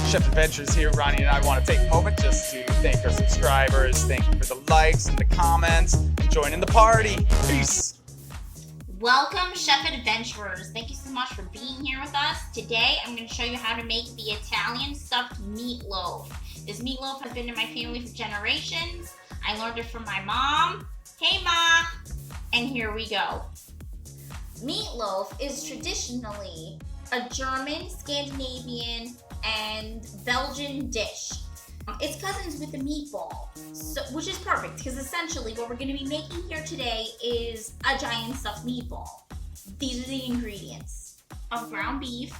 Chef Adventures here. Ronnie and I want to take a moment just to thank our subscribers. Thank you for the likes and the comments. And joining the party. Peace. Welcome, Chef Adventurers. Thank you so much for being here with us. Today, I'm going to show you how to make the Italian Stuffed Meatloaf. This meatloaf has been in my family for generations. I learned it from my mom. Hey, Ma! And here we go. Meatloaf is traditionally a German, Scandinavian, and Belgian dish. It's cousins with the meatball, which is perfect because essentially what we're going to be making here today is a giant stuffed meatball. These are the ingredients of ground beef.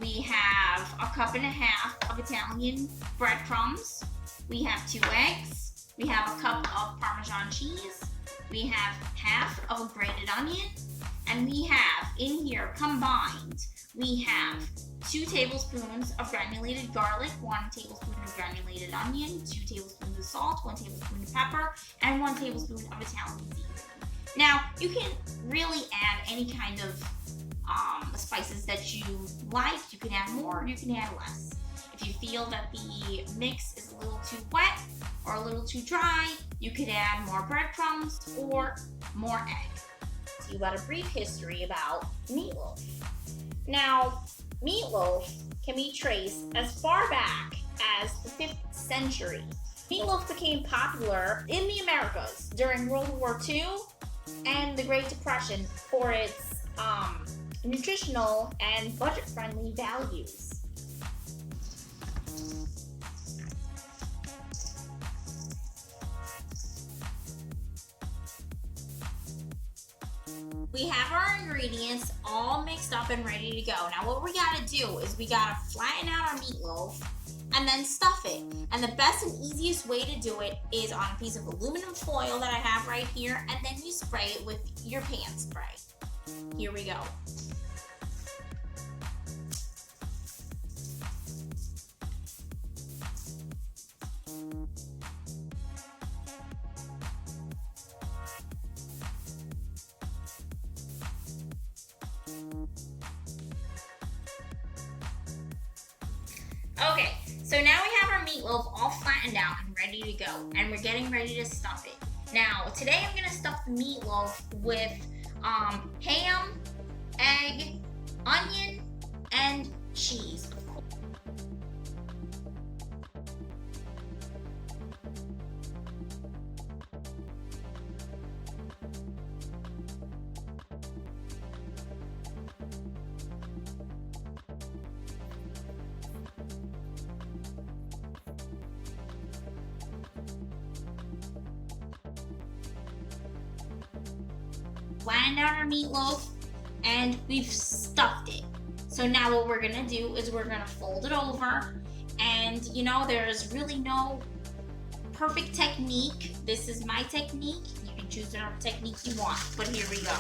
We have a cup and a half of Italian breadcrumbs. We have 2 eggs. We have a cup of Parmesan cheese. We have half of a grated onion. And we have in here combined, we have 2 tablespoons of granulated garlic, 1 tablespoon of granulated onion, 2 tablespoons of salt, 1 tablespoon of pepper, and 1 tablespoon of Italian seasoning. Now, you can really add any kind of spices that you like. You can add more, you can add less. If you feel that the mix is a little too wet or a little too dry, you could add more breadcrumbs or more egg. So you got a brief history about meatloaf. Now, meatloaf can be traced as far back as the 5th century. Meatloaf became popular in the Americas during World War II and the Great Depression for its nutritional and budget-friendly values. We have our ingredients all mixed up and ready to go. Now what we gotta do is we gotta flatten out our meatloaf and then stuff it. And the best and easiest way to do it is on a piece of aluminum foil that I have right here, and then you spray it with your pan spray. Here we go. Okay, so now we have our meatloaf all flattened out and ready to go, and we're getting ready to stuff it. Now, today I'm gonna stuff the meatloaf with ham, egg, onion, and cheese. Flattened out our meatloaf and we've stuffed it. So now what we're gonna do is we're gonna fold it over, and you know, there's really no perfect technique. This is my technique. You can choose whatever technique you want, but here we go.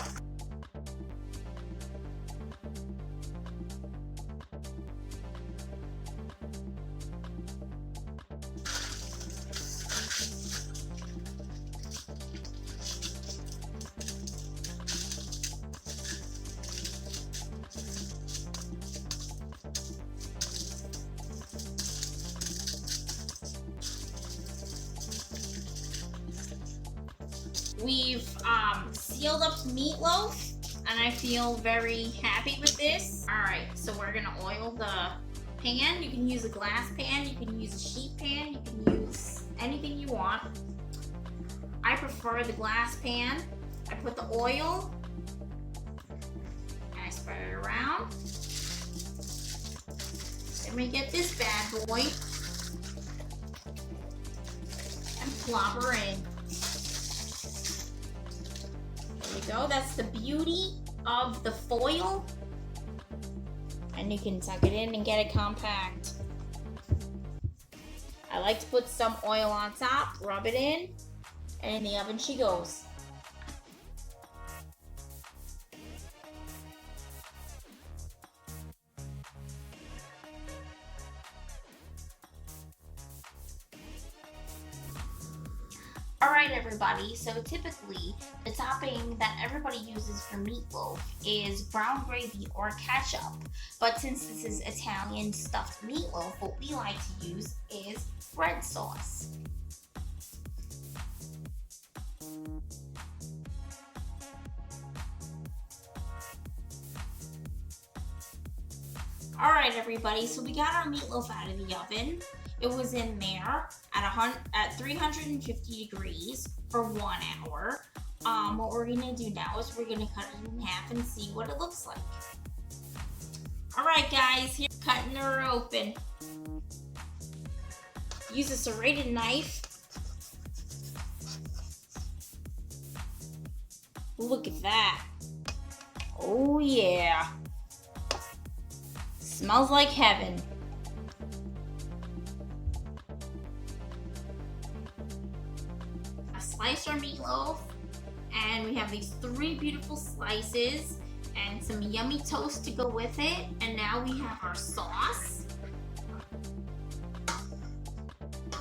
We've sealed up the meatloaf, and I feel very happy with this. All right, so we're gonna oil the pan. You can use a glass pan, you can use a sheet pan, you can use anything you want. I prefer the glass pan. I put the oil, and I spread it around. Then we get this bad boy and plop her in. There we go. That's the beauty of the foil. And you can tuck it in and get it compact. I like to put some oil on top, rub it in, and in the oven she goes. Alright everybody, so typically the topping that everybody uses for meatloaf is brown gravy or ketchup. But since this is Italian stuffed meatloaf, what we like to use is red sauce. Alright everybody, so we got our meatloaf out of the oven. It was in there at 350 degrees for 1 hour. What we're gonna do now is we're gonna cut it in half and see what it looks like. Alright guys, here, cutting her open. Use a serrated knife. Look at that. Oh yeah. Smells like heaven. I sliced our meatloaf, and we have these 3 beautiful slices and some yummy toast to go with it. And now we have our sauce.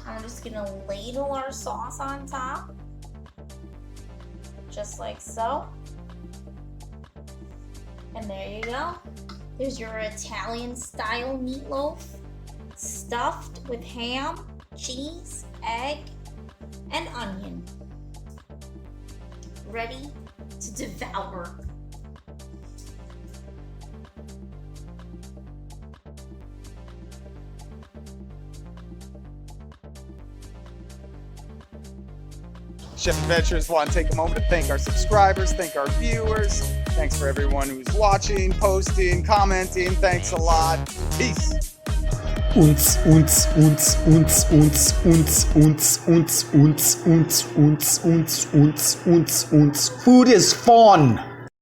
I'm just gonna ladle our sauce on top, just like so. And there you go. There's your Italian style meatloaf, stuffed with ham, cheese, egg, and onion. Ready to devour. Chef Adventures want to take a moment to thank our subscribers, thank our viewers. Thanks for everyone who's watching, posting, commenting. Thanks a lot. Peace. Uns. Food is fun.